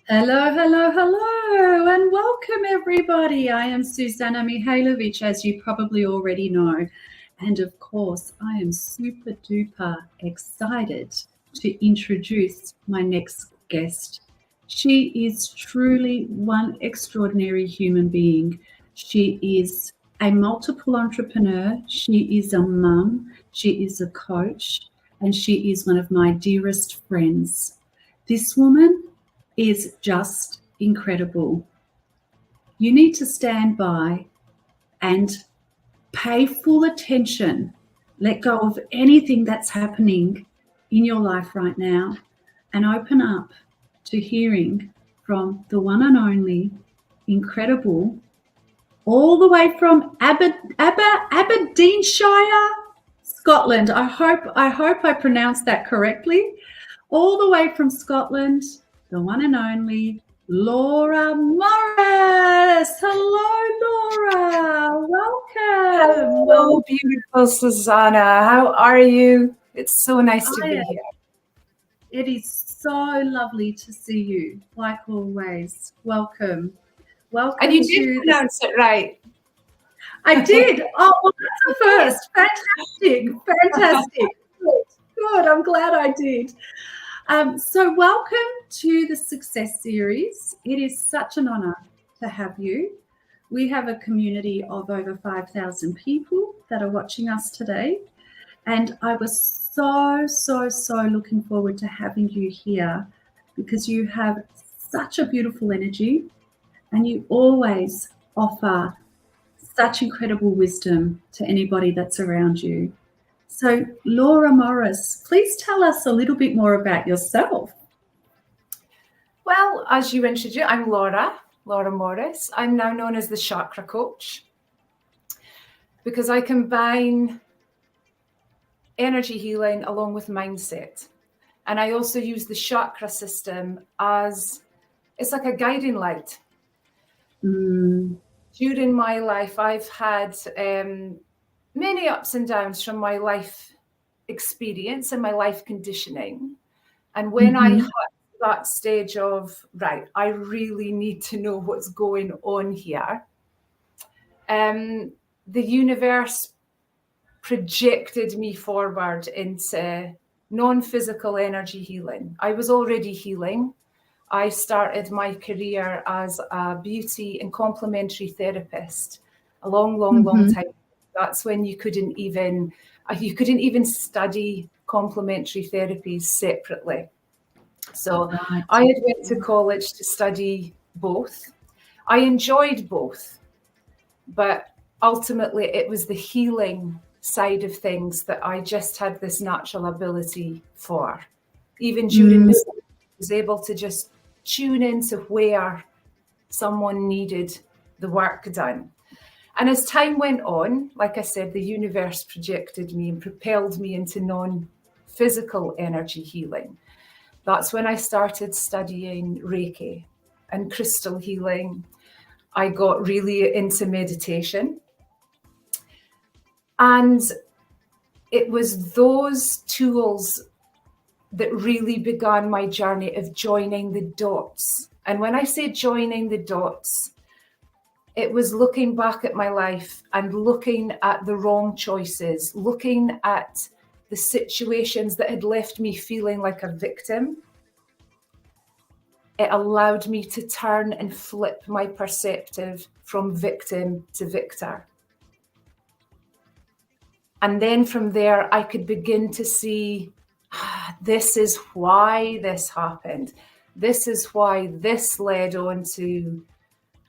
Hello, hello, hello, and welcome everybody. I am Suzana Mihajlovic, as you probably already know. And of course, I am super duper excited to introduce my next guest. She is truly one extraordinary human being. She is a multiple entrepreneur. She is a mum. She is a coach, and she is one of my dearest friends. This woman is just incredible. You need to stand by and pay full attention. Let go of anything that's happening in your life right now and open up to hearing from the one and only incredible, all the way from Aberdeenshire, Scotland. I hope I pronounced that correctly. All the way from Scotland, the one and only Laura Morrice. Hello, Laura. Welcome. Hello, beautiful Suzana. How are you? It's so nice to be here. It is so lovely to see you, like always. Welcome. Welcome. And you did pronounce it right. I did. Oh, well, that's a first. Fantastic. Good. I'm glad I did. So welcome to the Success Series. It is such an honor to have you. We have a community of over 5,000 people that are watching us today. And I was so looking forward to having you here because you have such a beautiful energy and you always offer such incredible wisdom to anybody that's around you. So, Laura Morrice, please tell us a little bit more about yourself. Well, as you introduced, I'm Laura Morrice. I'm now known as the Chakra Coach because I combine energy healing along with mindset. And I also use the chakra system as, it's like a guiding light. During my life, I've had many ups and downs from my life experience and my life conditioning. And when I had that stage of, right, I really need to know what's going on here, the universe projected me forward into non-physical energy healing. I was already healing. I started my career as a beauty and complementary therapist a long time. That's when you couldn't even study complementary therapies separately. So I had went to college to study both. I enjoyed both, but ultimately it was the healing side of things that I just had this natural ability for. Even during this, I was able to just tune into where someone needed the work done. And as time went on, like I said, the universe projected me and propelled me into non-physical energy healing. That's when I started studying Reiki and crystal healing. I got really into meditation. And it was those tools that really began my journey of joining the dots And when I say joining the dots, it was looking back at my life and looking at the wrong choices, looking at the situations that had left me feeling like a victim. It allowed me to turn and flip my perspective from victim to victor. And then from there, I could begin to see, this is why this happened. This is why this led on to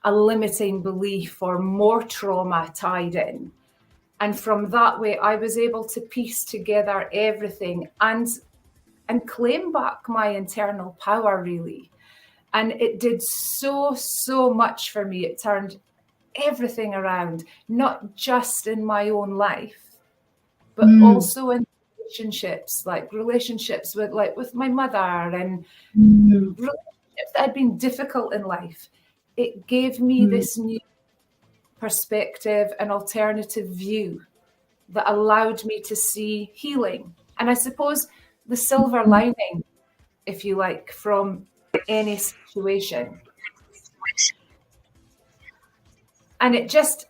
a limiting belief or more trauma tied in. And from that way, I was able to piece together everything and claim back my internal power, really. And it did so much for me. It turned everything around, not just in my own life, but also in relationships, like relationships with my mother and relationships that had been difficult in life. It gave me this new perspective, an alternative view that allowed me to see healing. And I suppose the silver lining, if you like, from any situation. And it's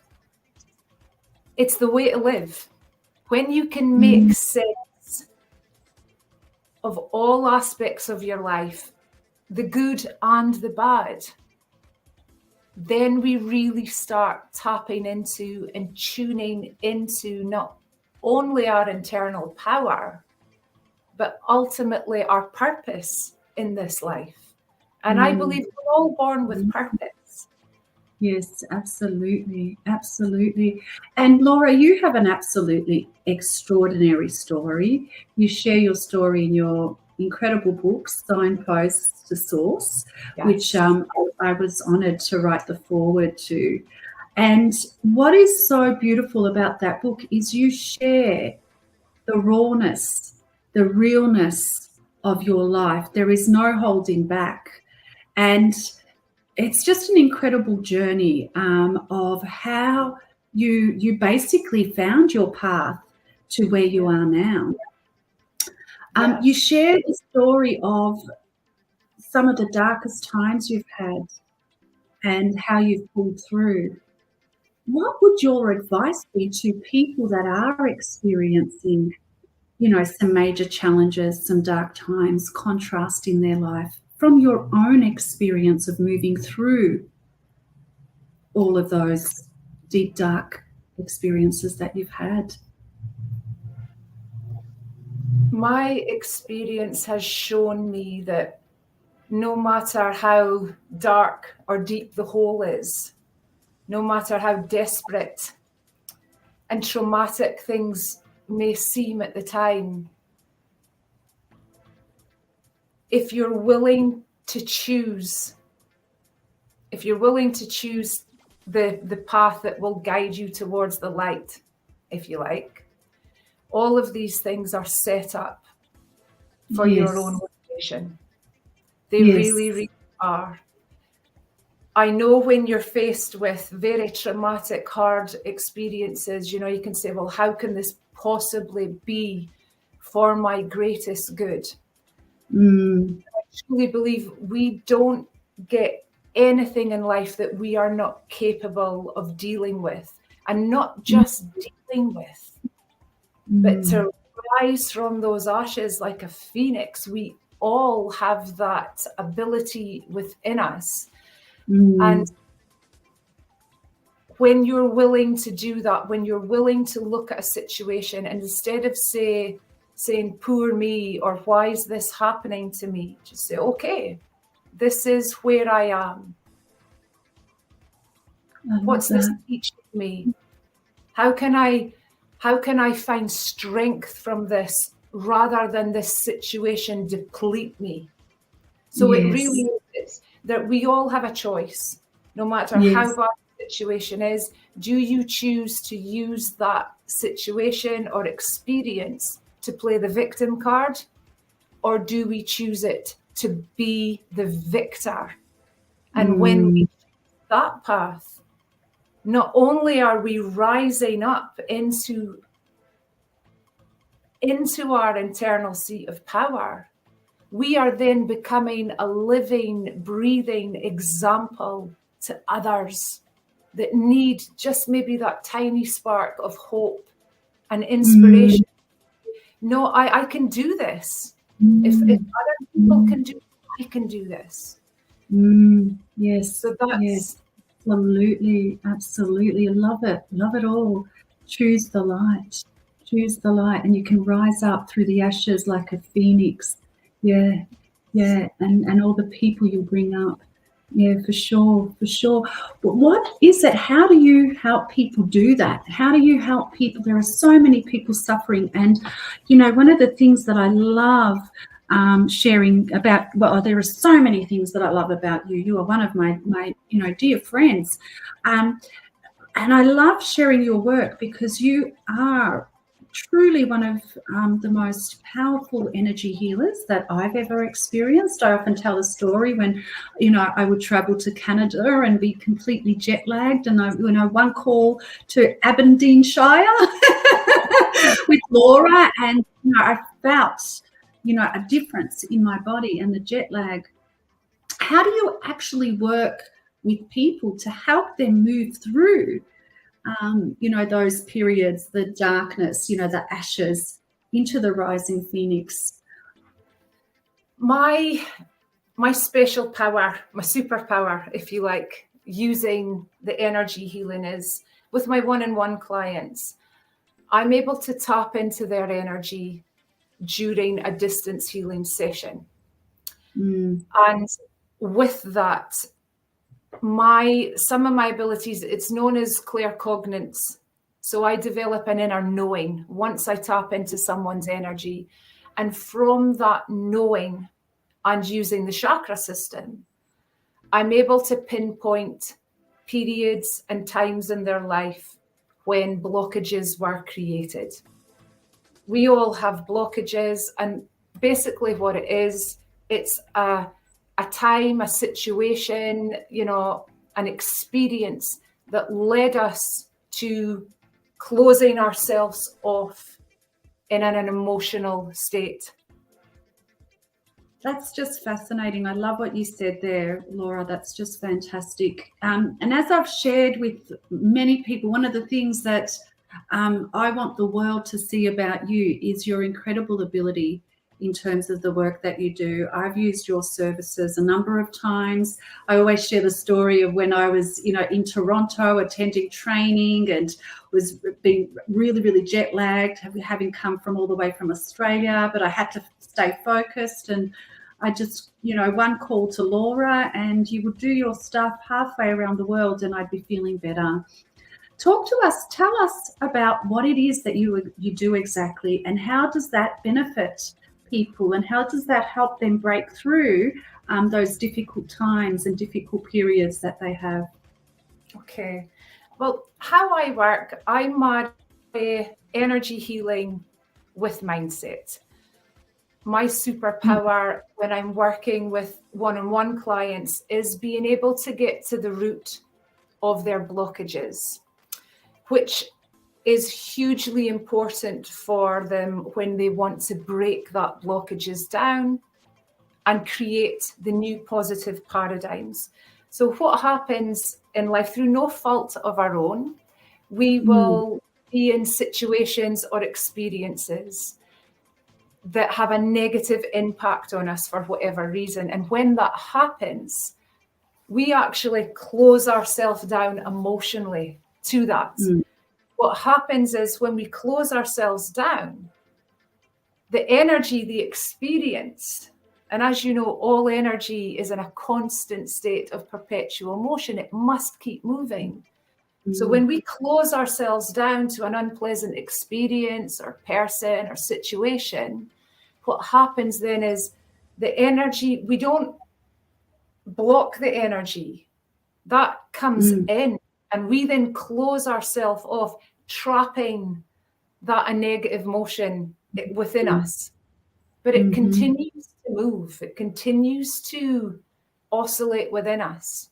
the way to live. When you can make sense of all aspects of your life, the good and the bad, then we really start tapping into and tuning into not only our internal power, but ultimately our purpose in this life. And I believe we're all born with purpose. Yes, absolutely. Absolutely. And Laura, you have an absolutely extraordinary story. You share your story in your incredible book, Signposts to Source, which I was honoured to write the foreword to. And what is so beautiful about that book is you share the rawness, the realness of your life. There is no holding back. And it's just an incredible journey of how you basically found your path to where you are now. You shared the story of some of the darkest times you've had and how you've pulled through. What would your advice be to people that are experiencing, some major challenges, some dark times, contrast in their life, from your own experience of moving through all of those deep, dark experiences that you've had? My experience has shown me that no matter how dark or deep the hole is, no matter how desperate and traumatic things may seem at the time, if you're willing to choose the path that will guide you towards the light, if you like, all of these things are set up for your own motivation. They really, really are. I know when you're faced with very traumatic, hard experiences, you can say, well, how can this possibly be for my greatest good? I truly believe we don't get anything in life that we are not capable of dealing with, and not just dealing with, but to rise from those ashes like a phoenix. We all have that ability within us. And when you're willing to do that, when you're willing to look at a situation and instead of saying, poor me, or why is this happening to me, just say, okay, this is where I am. What's this teaching me? How can I find strength from this rather than this situation deplete me? So it really is that we all have a choice, no matter how bad the situation is. Do you choose to use that situation or experience to play the victim card, or do we choose it to be the victor? And when we choose that path, not only are we rising up into our internal seat of power, we are then becoming a living, breathing example to others that need just maybe that tiny spark of hope and inspiration. No, I can do this. If other people can do it, I can do this. Yes. So that's... Yes. Absolutely. Absolutely. I love it. Love it all. Choose the light. Choose the light. And you can rise up through the ashes like a phoenix. Yeah. Yeah. And all the people you bring up. Yeah, for sure. For sure. But what is it? How do you help people do that? How do you help people? There are so many people suffering. And, you know, one of the things that I love sharing about, well, there are so many things that I love about you. You are one of my you know, dear friends. And I love sharing your work because you are truly one of the most powerful energy healers that I've ever experienced. I often tell a story when, you know, I would travel to Canada and be completely jet lagged, and you know, one call to Aberdeenshire with Laura, and you know, I felt, you know, a difference in my body and the jet lag. How do you actually work with people to help them move through you know, those periods, the darkness, you know, the ashes, into the rising phoenix? My special power, my superpower, if you like, using the energy healing is with my one-on-one clients, I'm able to tap into their energy during a distance healing session. And with that, some of my abilities, it's known as claircognizance. So I develop an inner knowing once I tap into someone's energy. And from that knowing and using the chakra system, I'm able to pinpoint periods and times in their life when blockages were created. We all have blockages, and basically what it is, it's a time, a situation, you know, an experience that led us to closing ourselves off in an emotional state. That's just fascinating. I love what you said there, Laura. That's just fantastic. And as I've shared with many people, one of the things that I want the world to see about you is your incredible ability in terms of the work that you do. I've used your services a number of times. I always share the story of when I was, you know, in Toronto attending training and was being really, really jet lagged, having come from all the way from Australia, but I had to stay focused. And I just, you know, one call to Laura and you would do your stuff halfway around the world and I'd be feeling better. Talk to us, tell us about what it is that you do exactly, and how does that benefit people, and how does that help them break through those difficult times and difficult periods that they have? Okay. Well, how I work, I marry energy healing with mindset. My superpower when I'm working with one-on-one clients is being able to get to the root of their blockages, which is hugely important for them when they want to break that blockages down and create the new positive paradigms. So what happens in life, through no fault of our own, we will be in situations or experiences that have a negative impact on us for whatever reason. And when that happens, we actually close ourselves down emotionally to that. What happens is when we close ourselves down, the energy, the experience, and as you know, all energy is in a constant state of perpetual motion. It must keep moving. So when we close ourselves down to an unpleasant experience or person or situation, what happens then is the energy, we don't block the energy. That comes in, and we then close ourselves off, trapping that a negative motion within us. But it continues to move. It continues to oscillate within us.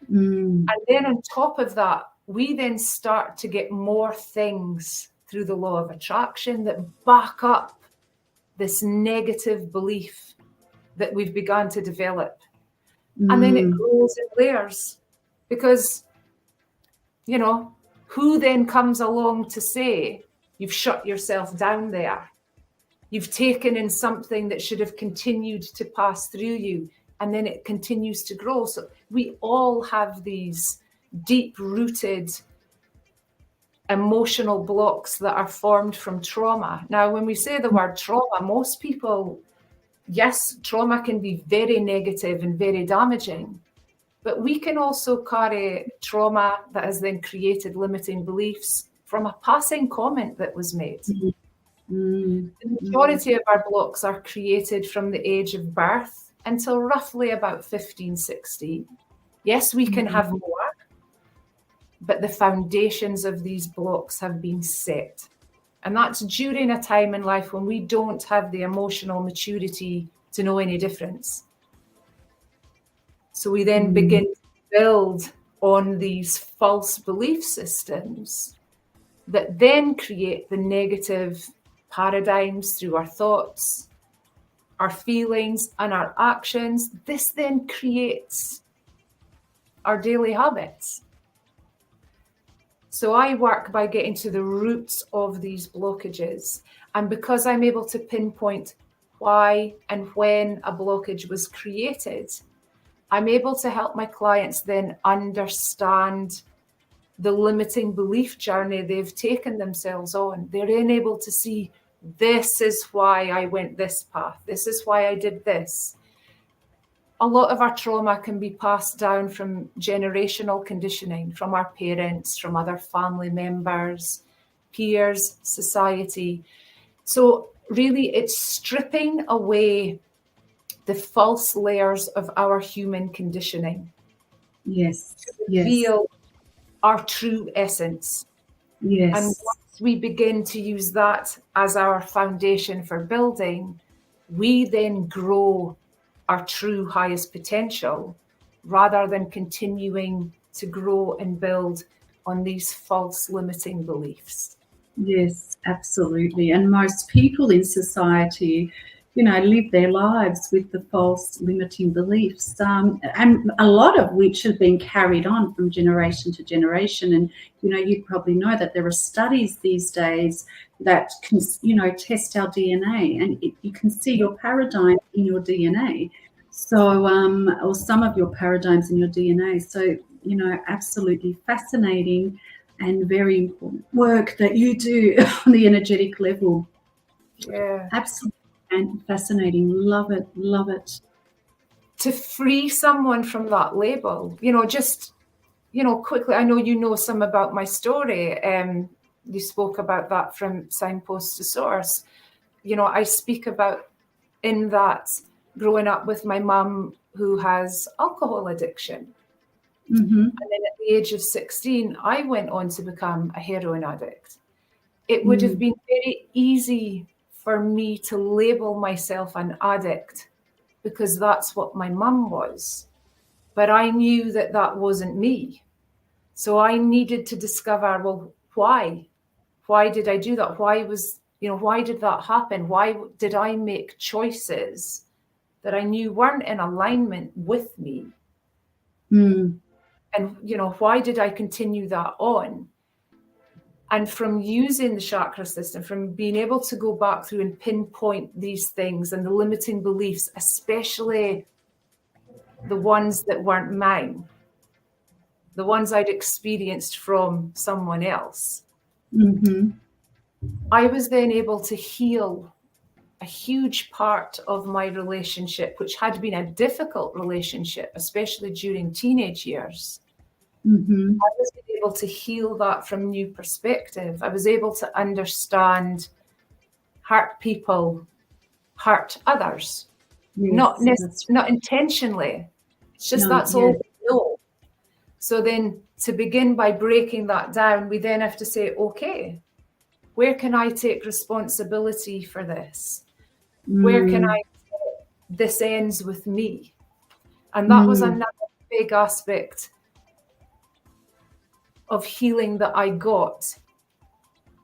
And then on top of that, we then start to get more things through the law of attraction that back up this negative belief that we've begun to develop. And then it grows in layers, because, you know, who then comes along to say, you've shut yourself down there? You've taken in something that should have continued to pass through you, and then it continues to grow. So we all have these deep-rooted emotional blocks that are formed from trauma. Now, when we say the word trauma, most people, yes, trauma can be very negative and very damaging, but we can also carry trauma that has then created limiting beliefs from a passing comment that was made. The majority of our blocks are created from the age of birth until roughly about 15, 16. Yes, we can have more, but the foundations of these blocks have been set. And that's during a time in life when we don't have the emotional maturity to know any difference. So we then begin to build on these false belief systems that then create the negative paradigms through our thoughts, our feelings, and our actions. This then creates our daily habits. So I work by getting to the roots of these blockages. And because I'm able to pinpoint why and when a blockage was created, I'm able to help my clients then understand the limiting belief journey they've taken themselves on. They're then able to see, this is why I went this path. This is why I did this. A lot of our trauma can be passed down from generational conditioning, from our parents, from other family members, peers, society. So really, it's stripping away the false layers of our human conditioning. Yes. To reveal our true essence. Yes. And once we begin to use that as our foundation for building, we then grow our true highest potential, rather than continuing to grow and build on these false limiting beliefs. Yes, absolutely. And most people in society, you know, live their lives with the false limiting beliefs, and a lot of which have been carried on from generation to generation. And, you know, you probably know that there are studies these days that can, you know, test our DNA, and you can see your paradigm in your DNA. So, or some of your paradigms in your DNA. So, you know, absolutely fascinating and very important work that you do on the energetic level. Yeah. Absolutely. And fascinating. Love it. Love it. To free someone from that label, you know, just, you know, quickly, I know you know some about my story. You spoke about that from signpost to source. You know, I speak about in that growing up with my mum who has alcohol addiction. Mm-hmm. And then at the age of 16, I went on to become a heroin addict. It would have been very easy for me to label myself an addict because that's what my mum was. But I knew that that wasn't me. So I needed to discover, well, why? Why did I do that? Why did that happen? Why did I make choices that I knew weren't in alignment with me? And, you know, why did I continue that on? And from using the chakra system, from being able to go back through and pinpoint these things and the limiting beliefs, especially the ones that weren't mine, the ones I'd experienced from someone else, I was then able to heal a huge part of my relationship, which had been a difficult relationship, especially during teenage years. I was able to heal that from new perspective. I was able to understand hurt people hurt others, not intentionally. It's just that's all we know. So then to begin by breaking that down, we then have to say, okay, where can I take responsibility for this? Where can I say, this ends with me? And that was another big aspect of healing that I got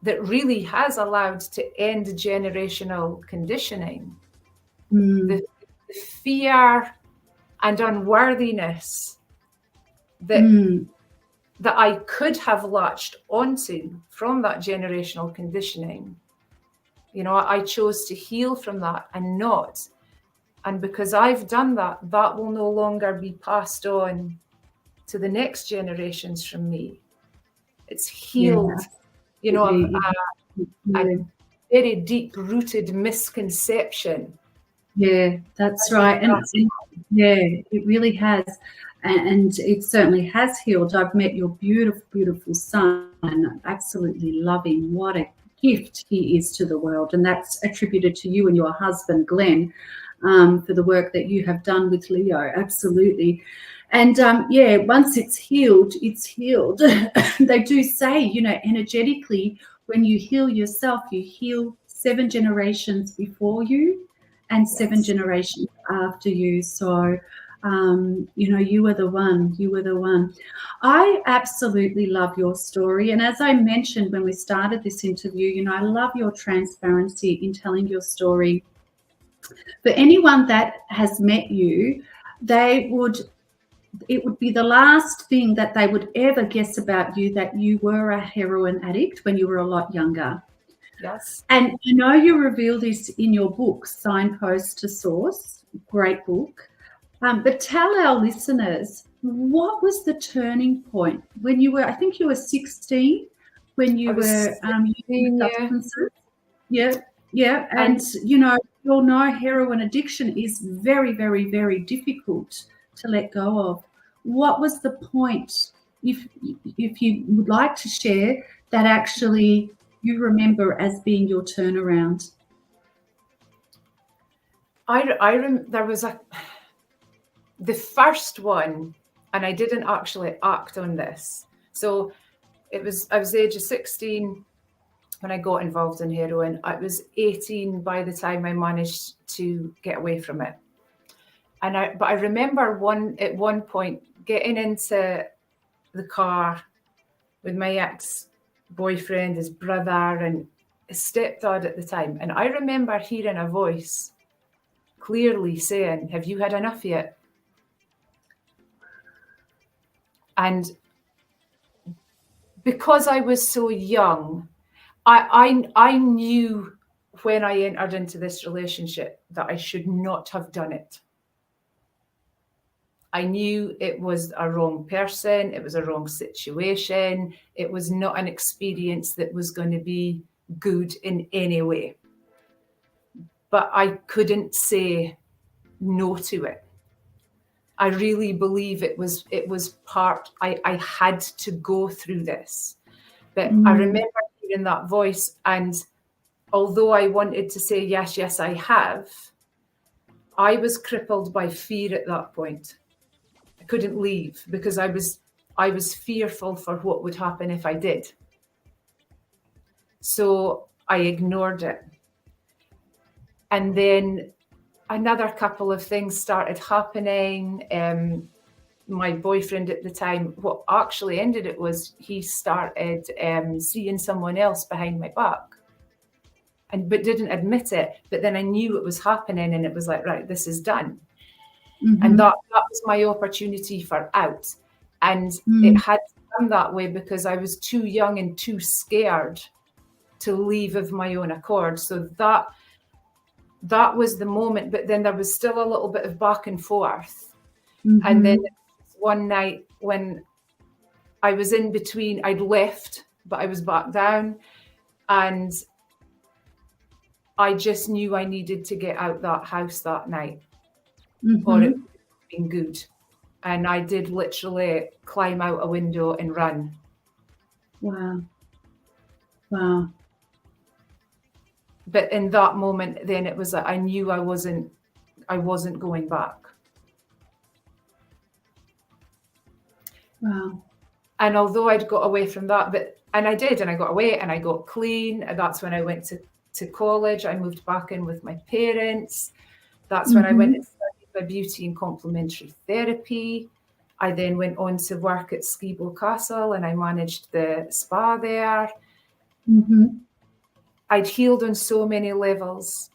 that really has allowed to end generational conditioning. The the fear and unworthiness that I could have latched onto from that generational conditioning. You know, I chose to heal from that and not. And because I've done that, that will no longer be passed on to the next generations from me. It's healed, you know, a very deep-rooted misconception. Yeah, that's right. And yeah, it really has. And it certainly has healed. I've met your beautiful, beautiful son, and I absolutely love him. What a gift he is to the world. And that's attributed to you and your husband, Glenn, for the work that you have done with Leo. Absolutely. And yeah, once it's healed, it's healed. They do say, you know, energetically, when you heal yourself, you heal 7 generations before you and 7 generations after you. So, you know, you were the one. You were the one. I absolutely love your story. And as I mentioned when we started this interview, you know, I love your transparency in telling your story. For anyone that has met you, it would be the last thing that they would ever guess about you, that you were a heroin addict when you were a lot younger. Yes. And you know, you reveal this in your book, Signpost to Source, great book. But tell our listeners, what was the turning point when you were, I think you were 16, when you were using substances? Yeah. And, you know, you'll know heroin addiction is very, very, very difficult to let go of. What was the point, if you would like to share, that actually you remember as being your turnaround? There was the first one, and I didn't actually act on this. So I was the age of 16 when I got involved in heroin. I was 18 by the time I managed to get away from it. But I remember at one point getting into the car with my ex-boyfriend, his brother, and his stepdad at the time. And I remember hearing a voice clearly saying, "Have you had enough yet?" And because I was so young, I knew when I entered into this relationship that I should not have done it. I knew it was a wrong person. It was a wrong situation. It was not an experience that was going to be good in any way. But I couldn't say no to it. I really believe it was part, I had to go through this. But I remember hearing that voice, and although I wanted to say, yes, I have, I was crippled by fear at that point. I couldn't leave because I was fearful for what would happen if I did. So I ignored it. And then another couple of things started happening. My boyfriend at the time, what actually ended it was he started seeing someone else behind my back, but didn't admit it. But then I knew it was happening, and it was like, right, this is done. And that was my opportunity for out. And it had to come that way because I was too young and too scared to leave of my own accord. So that was the moment. But then there was still a little bit of back and forth. And then one night when I was in between, I'd left, but I was back down. And I just knew I needed to get out that house that night. Or it would have been good. And I did literally climb out a window and run. Wow. But in that moment, then it was like I knew I wasn't going back. Wow. And although I'd got away from that, and I got away and I got clean. And that's when I went to college. I moved back in with my parents. That's when I went and studied my beauty and complementary therapy. I then went on to work at Skibo Castle, and I managed the spa there. I'd healed on so many levels,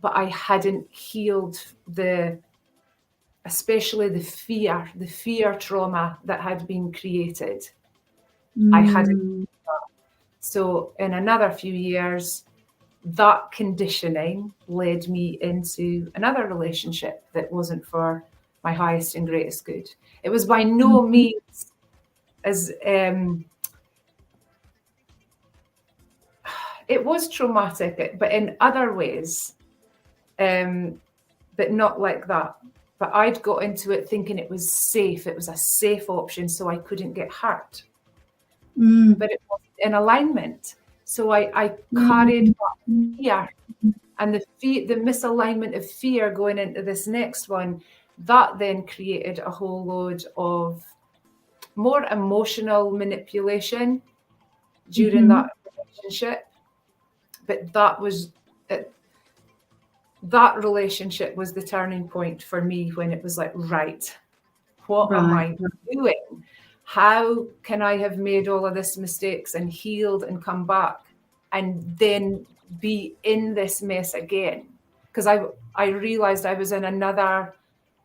but I hadn't healed especially the fear trauma that had been created. I hadn't. So in another few years, that conditioning led me into another relationship that wasn't for my highest and greatest good. It was by no means as it was traumatic, but in other ways, but not like that. But I'd got into it thinking it was safe. It was a safe option, so I couldn't get hurt. But it wasn't in alignment. So I carried that fear, and the misalignment of fear going into this next one, that then created a whole load of more emotional manipulation during that relationship. But that relationship was the turning point for me, when it was like, right, what am I doing? How can I have made all of this mistakes and healed and come back and then be in this mess again? Because I realized I was in another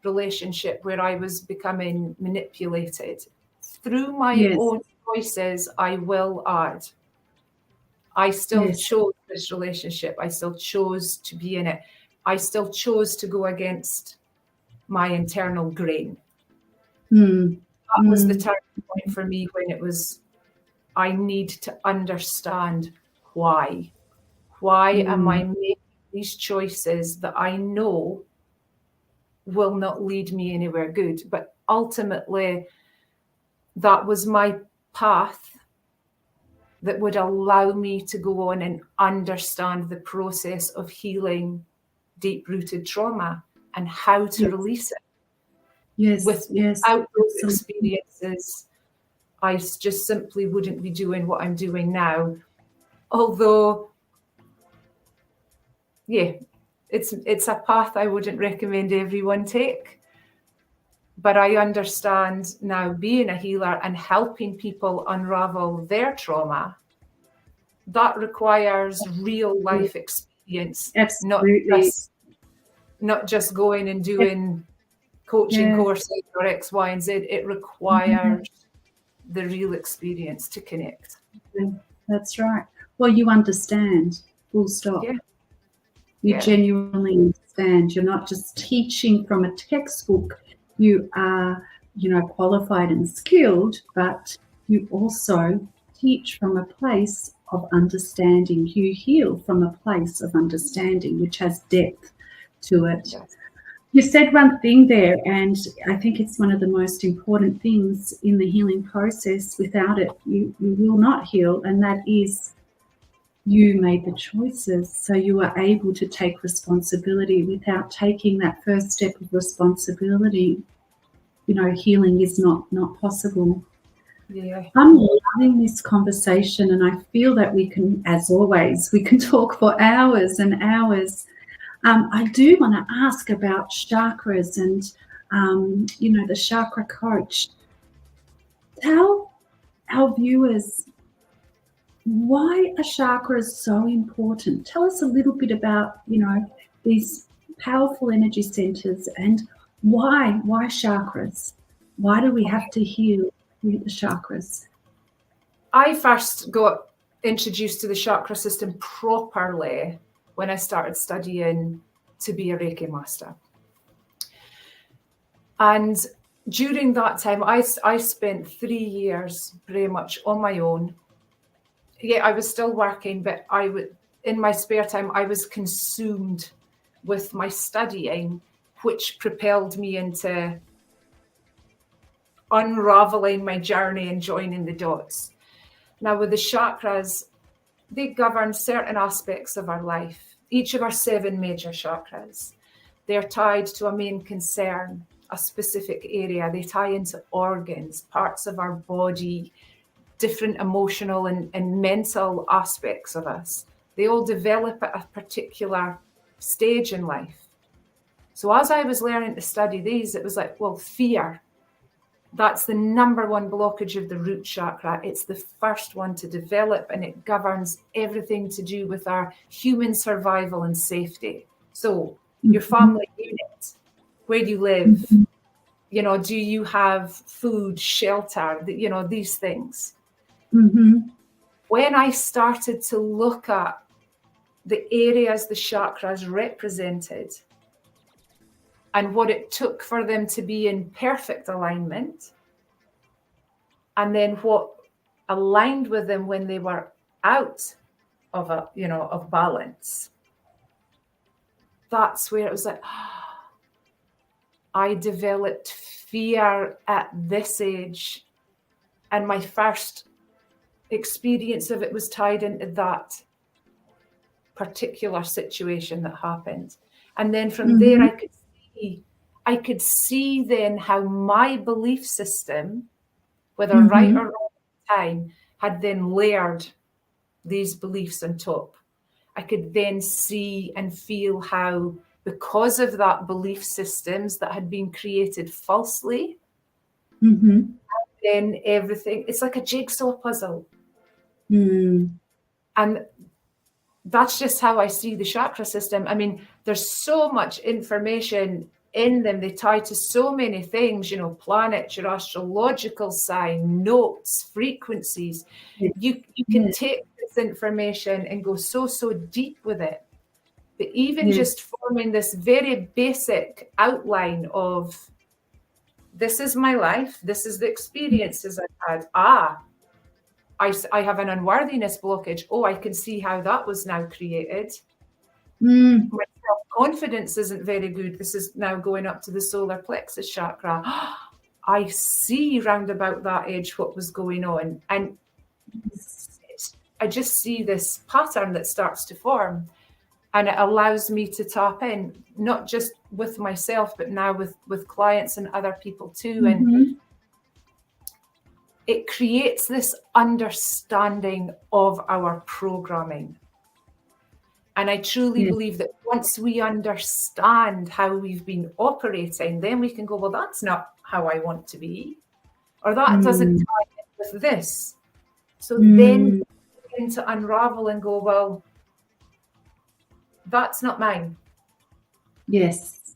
relationship where I was becoming manipulated through my own choices. I will add, I still chose this relationship. I still chose to be in it. I still chose to go against my internal grain. That was the turning point for me, when it was, I need to understand why. Why am I making these choices that I know will not lead me anywhere good? But ultimately, that was my path that would allow me to go on and understand the process of healing deep-rooted trauma and how to release it. Without those experiences, I just simply wouldn't be doing what I'm doing now. Although, it's a path I wouldn't recommend everyone take. But I understand now, being a healer and helping people unravel their trauma, that requires real life experience. Absolutely. Not just going and doing coaching courses or X, Y, and Z. It requires the real experience to connect. That's right. Well, you understand, full stop. You genuinely understand. You're not just teaching from a textbook. You are, qualified and skilled, but you also teach from a place of understanding. You heal from a place of understanding, which has depth to it. Yes. You said one thing there, and I think it's one of the most important things in the healing process. Without it, you will not heal, and that is, you made the choices, so you were able to take responsibility. Without taking that first step of responsibility, healing is not possible. I'm loving this conversation, and I feel that we can, as always, we can talk for hours and hours. I do want to ask about chakras and, the chakra coach. Tell our viewers why are chakras so important. Tell us a little bit about, these powerful energy centers, and why chakras? Why do we have to heal with the chakras? I first got introduced to the chakra system properly when I started studying to be a Reiki master. And during that time, I spent 3 years pretty much on my own. I was still working, but in my spare time, I was consumed with my studying, which propelled me into unraveling my journey and joining the dots. Now, with the chakras, they govern certain aspects of our life. Each of our 7 major chakras, they're tied to a main concern, a specific area. They tie into organs, parts of our body, different emotional and mental aspects of us. They all develop at a particular stage in life. So as I was learning to study these, it was like, well, fear, that's the number 1 blockage of the root chakra. It's the first one to develop, and it governs everything to do with our human survival and safety. So your family unit, where you live, you know, do you have food, shelter, you know, these things. When I started to look at the areas the chakras represented and what it took for them to be in perfect alignment, and then what aligned with them when they were out of of balance, that's where it was like, I developed fear at this age, and my first experience of it was tied into that particular situation that happened. And then from there I could see then how my belief system, whether right or wrong at the time, had then layered these beliefs on top. I could then see and feel how, because of that belief systems that had been created falsely, then everything, it's like a jigsaw puzzle. And that's just how I see the chakra system. I mean, there's so much information in them. They tie to so many things, you know, planet, your astrological sign, notes, frequencies. You can take this information and go so deep with it. But even just forming this very basic outline of, this is my life, this is the experiences I've had. I have an unworthiness blockage. Oh, I can see how that was now created. My self-confidence isn't very good. This is now going up to the solar plexus chakra. I see round about that age what was going on. And I just see this pattern that starts to form. And it allows me to tap in, not just with myself, but now with clients and other people too. And it creates this understanding of our programming. And I truly believe that once we understand how we've been operating, then we can go, well, that's not how I want to be, or that doesn't tie in with this. So then we begin to unravel and go, well, that's not mine. Yes.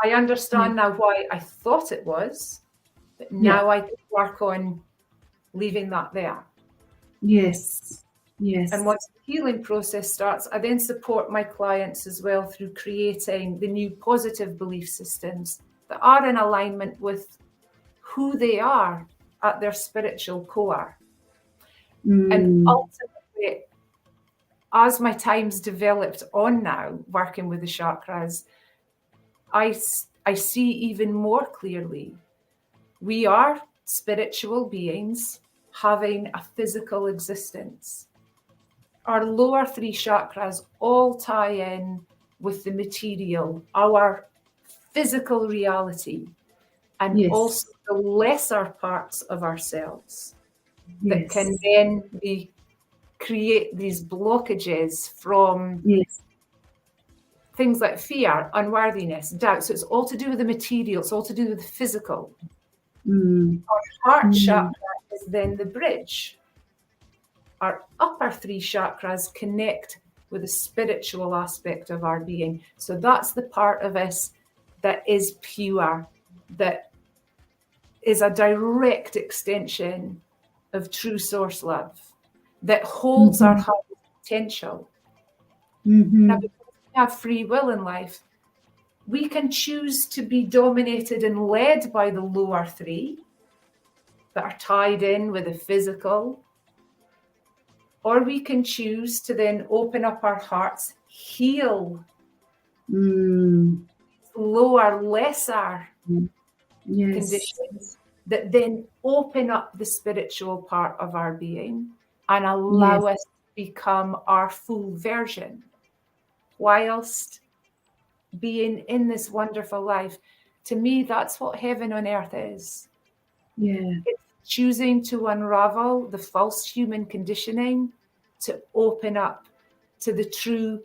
I understand now why I thought it was, but now I can work on leaving that there. Yes. And once the healing process starts, I then support my clients as well through creating the new positive belief systems that are in alignment with who they are at their spiritual core. And ultimately, as my time's developed on now, working with the chakras, I see even more clearly, we are spiritual beings having a physical existence. Our lower three chakras all tie in with the material, our physical reality, and also the lesser parts of ourselves that can then create these blockages from things like fear, unworthiness, doubt. So it's all to do with the material, it's all to do with the physical. Our heart chakra is then the bridge. Our upper three chakras connect with the spiritual aspect of our being. So that's the part of us that is pure, that is a direct extension of true source love, that holds our highest potential. Now, because we have free will in life, we can choose to be dominated and led by the lower three that are tied in with the physical, or we can choose to then open up our hearts, heal lower, lesser conditions that then open up the spiritual part of our being and allow us to become our full version whilst being in this wonderful life. To me, that's what heaven on earth is. It's choosing to unravel the false human conditioning to open up to the true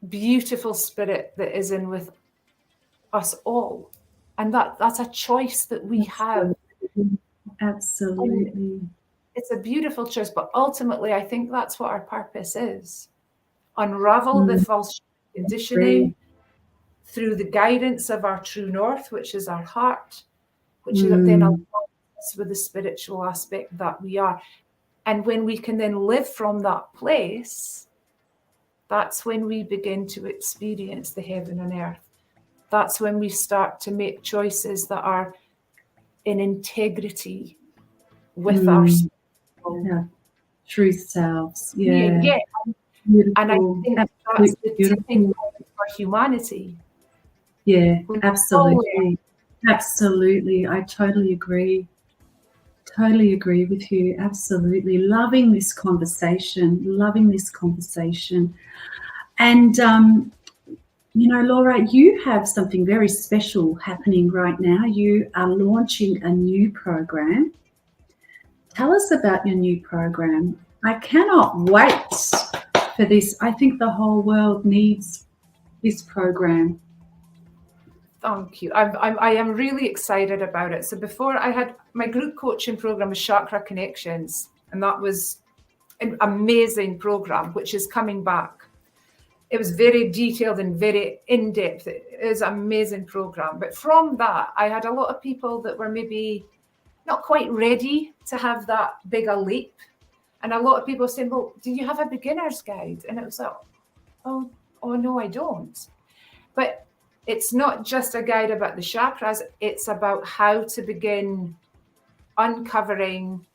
beautiful spirit that is in with us all. And that's a choice that we have. Absolutely. And it's a beautiful choice, but ultimately I think that's what our purpose is. unravel the false conditioning through the guidance of our true north, which is our heart, which is then aligns us with the spiritual aspect that we are. And when we can then live from that place, that's when we begin to experience the heaven on earth. That's when we start to make choices that are in integrity with our true selves. Yeah. Beautiful. And I think that's the tipping point for humanity. Yeah, absolutely. Absolutely. I totally agree. Totally agree with you. Absolutely. Loving this conversation. And, Laura, you have something very special happening right now. You are launching a new program. Tell us about your new program. I cannot wait for this. I think the whole world needs this program. Thank you. I am really excited about it. So before, I had my group coaching program was Chakra Connections, and that was an amazing program, which is coming back. It was very detailed and very in-depth. It is an amazing program. But from that, I had a lot of people that were maybe not quite ready to have that big a leap. And a lot of people saying, well, do you have a beginner's guide? And it was like, oh no, I don't. But it's not just a guide about the chakras. It's about how to begin uncovering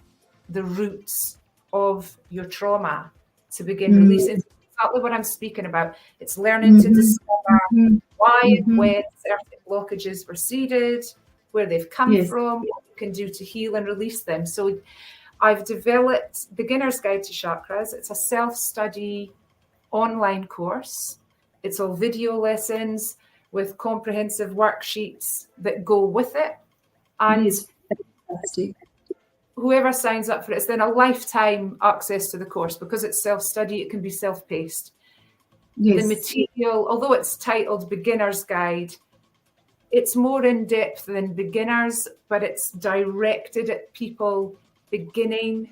the roots of your trauma, to begin releasing. Exactly what I'm speaking about. It's learning to discover why and when certain blockages were seeded, where they've come from, what you can do to heal and release them. So I've developed Beginner's Guide to Chakras. It's a self-study online course. It's all video lessons with comprehensive worksheets that go with it. And whoever signs up for it, it's then a lifetime access to the course. Because it's self-study, it can be self-paced. The material, although it's titled Beginner's Guide, it's more in-depth than beginners, but it's directed at people beginning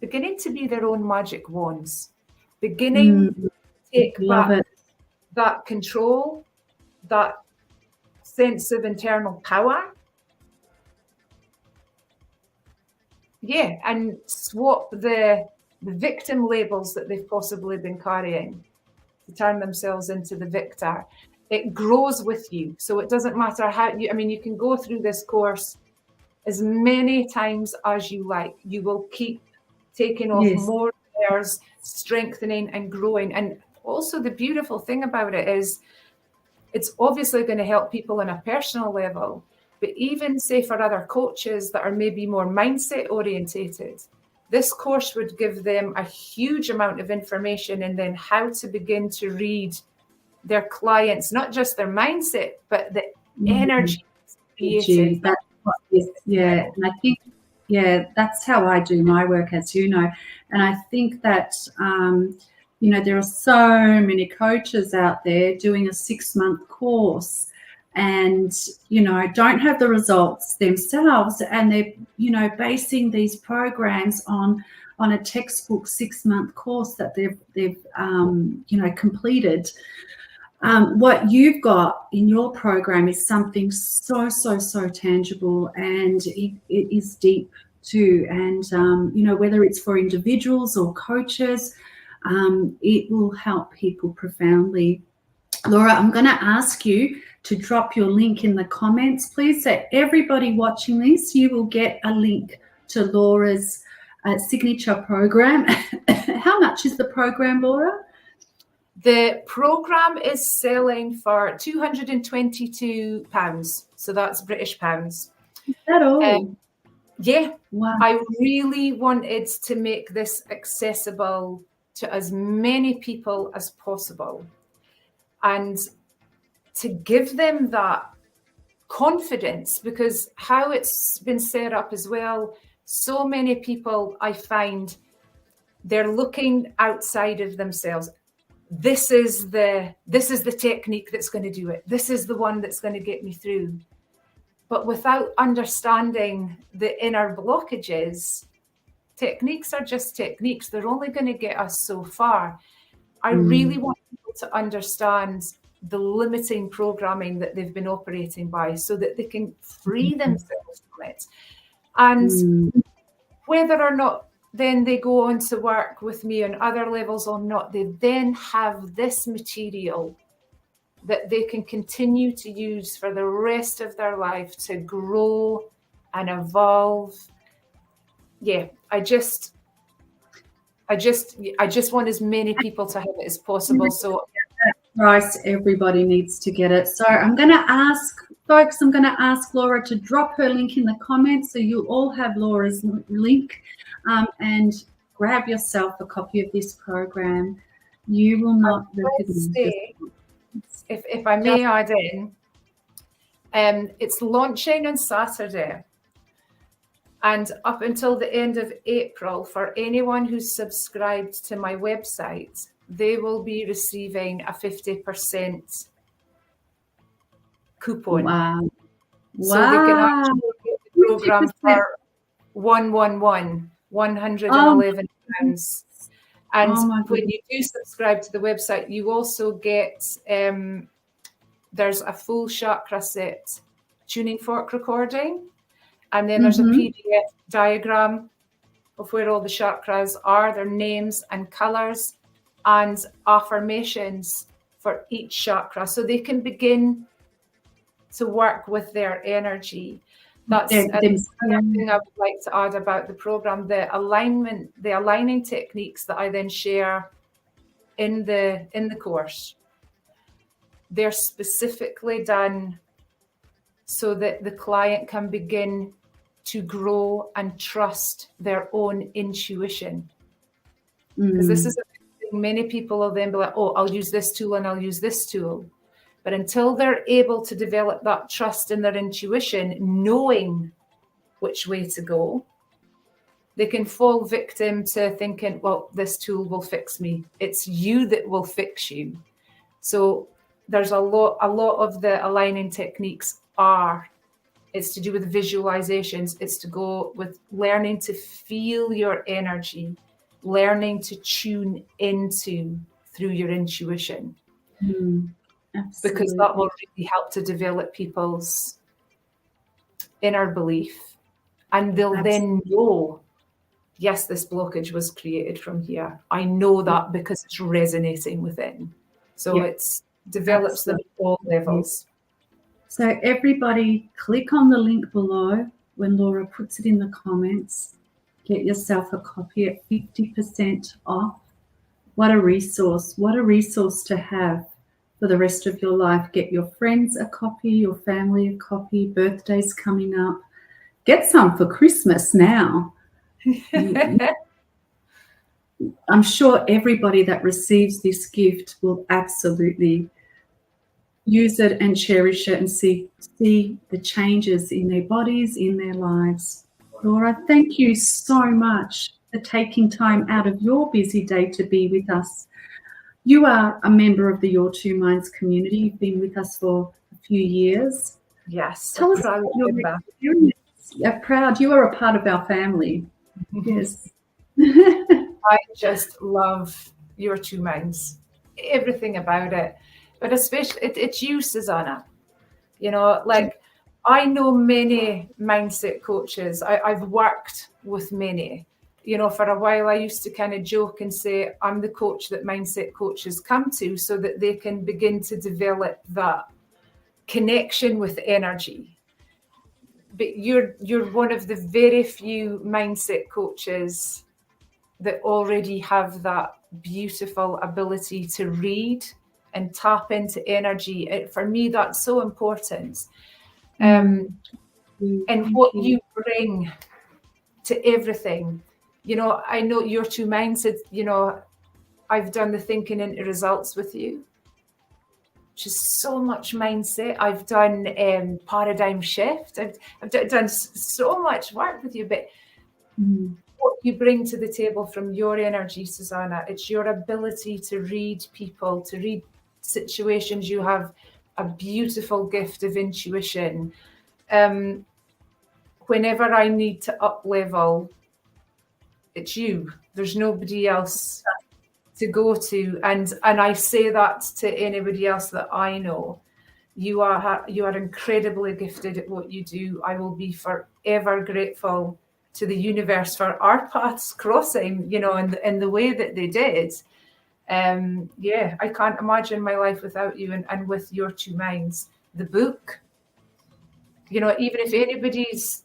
to be their own magic wands, beginning to take back that control, that sense of internal power. Yeah, and swap the victim labels that they've possibly been carrying to turn themselves into the victor. It grows with you. So it doesn't matter how you can go through this course as many times as you like. You will keep taking off more layers, strengthening and growing. And also the beautiful thing about it is it's obviously going to help people on a personal level. But even say for other coaches that are maybe more mindset orientated, this course would give them a huge amount of information and then how to begin to read their clients, not just their mindset, but the energy created. And I think, that's how I do my work, as you know. And I think that, there are so many coaches out there doing a 6-month course and, don't have the results themselves. And they're, basing these programs on a textbook 6-month course that they've completed. What you've got in your program is something so tangible, and it is deep too. And, whether it's for individuals or coaches, it will help people profoundly. Laura, I'm going to ask you to drop your link in the comments, please. So everybody watching this, you will get a link to Laura's signature program. How much is the program, Laura? The program is selling for £222. So that's British pounds. Is that all? Yeah. Wow. I really wanted to make this accessible to as many people as possible, and to give them that confidence, because how it's been set up as well, so many people, I find, they're looking outside of themselves. This is the technique that's going to do it. This is the one that's going to get me through. But without understanding the inner blockages, techniques are just techniques. They're only going to get us so far. I really want people to understand the limiting programming that they've been operating by so that they can free themselves from it. And whether or not then they go on to work with me on other levels or not, they then have this material that they can continue to use for the rest of their life to grow and evolve. Yeah, I just want as many people to have it as possible. So Price, everybody needs to get it. So I'm going to ask Laura to drop her link in the comments, so you all have Laura's link, and grab yourself a copy of this program. You will not recognize it. If I may add in, it's launching on Saturday. And up until the end of April, for anyone who's subscribed to my website, they will be receiving a 50% coupon. Wow. So they can actually get the program for 111 pounds. And when you do subscribe to the website, you also get, there's a full chakra set tuning fork recording. And then there's a PDF diagram of where all the chakras are, their names and colors, and affirmations for each chakra. So they can begin to work with their energy. That's another thing I would like to add about the program, the aligning techniques that I then share in the course. They're specifically done so that the client can begin to grow and trust their own intuition. Because this is a thing, many people will then be like, oh, I'll use this tool and I'll use this tool. But until they're able to develop that trust in their intuition, knowing which way to go, they can fall victim to thinking, well, this tool will fix me. It's you that will fix you. So there's a lot of the aligning techniques it's to do with visualizations. It's to go with learning to feel your energy, learning to tune into through your intuition. Because that will really help to develop people's inner belief. And they'll then know, yes, this blockage was created from here. I know that because it's resonating within. So it's develops them at all levels. So everybody click on the link below when Laura puts it in the comments. Get yourself a copy at 50% off. What a resource. What a resource to have for the rest of your life. Get your friends a copy, your family a copy, birthdays coming up. Get some for Christmas now. I'm sure everybody that receives this gift will absolutely use it and cherish it and see the changes in their bodies, in their lives. Laura, thank you so much for taking time out of your busy day to be with us. You are a member of the Your Two Minds community. You've been with us for a few years. Yes. Tell us about your experience. You're proud. You are a part of our family. Yes. I just love Your Two Minds. Everything about it. But especially, it's you, Suzana. You know, like I know many mindset coaches. I've worked with many. You know, for a while I used to kind of joke and say, I'm the coach that mindset coaches come to so that they can begin to develop that connection with energy. But you're one of the very few mindset coaches that already have that beautiful ability to read and tap into energy. For me, that's so important. And what you bring to everything. You know, I know Your Two Minds, you know, I've done the thinking into results with you, which is so much mindset. I've done paradigm shift. I've done so much work with you, but what you bring to the table from your energy, Suzana, it's your ability to read people, to read situations. You have a beautiful gift of intuition. Whenever I need to up level, it's you. There's nobody else to go to. And I say that to anybody else that I know. You are incredibly gifted at what you do. I will be forever grateful to the universe for our paths crossing, you know, in the way that they did. Yeah, I can't imagine my life without you and with Your Two Minds. The book, you know, even if anybody's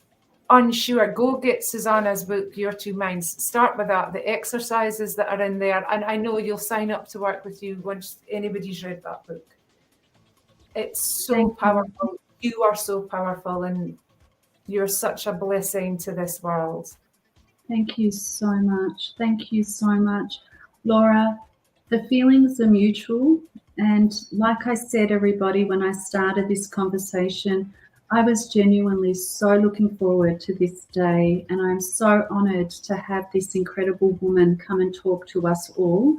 unsure, go get Suzana's book, Your Two Minds. Start with that, the exercises that are in there. And I know you'll sign up to work with you once anybody's read that book. It's so powerful. You are so powerful, and you're such a blessing to this world. Thank you so much. Thank you so much. Laura, the feelings are mutual. And like I said, everybody, when I started this conversation, I was genuinely so looking forward to this day. And I'm so honoured to have this incredible woman come and talk to us all.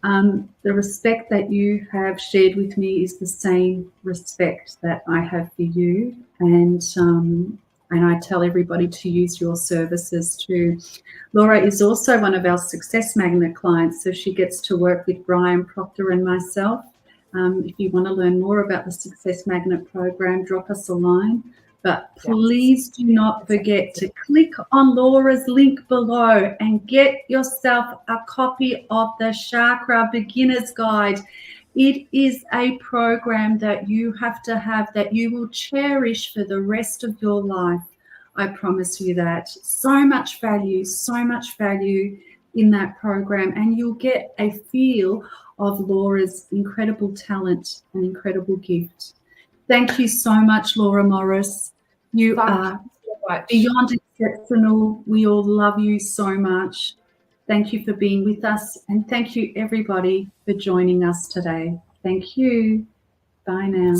The respect that you have shared with me is the same respect that I have for you. And I tell everybody to use your services too. Laura is also one of our Success Magnet clients, so she gets to work with Brian Proctor and myself. If you want to learn more about the Success Magnet program, drop us a line. But please do not forget to click on Laura's link below and get yourself a copy of the Chakra Beginner's Guide. It is a program that you have to have, that you will cherish for the rest of your life. I promise you that. So much value in that program, and you'll get a feel of Laura's incredible talent and incredible gift. Thank you so much, Laura Morrice. You are beyond exceptional. We all love you so much. Thank you for being with us, and thank you everybody for joining us today. Thank you. Bye now.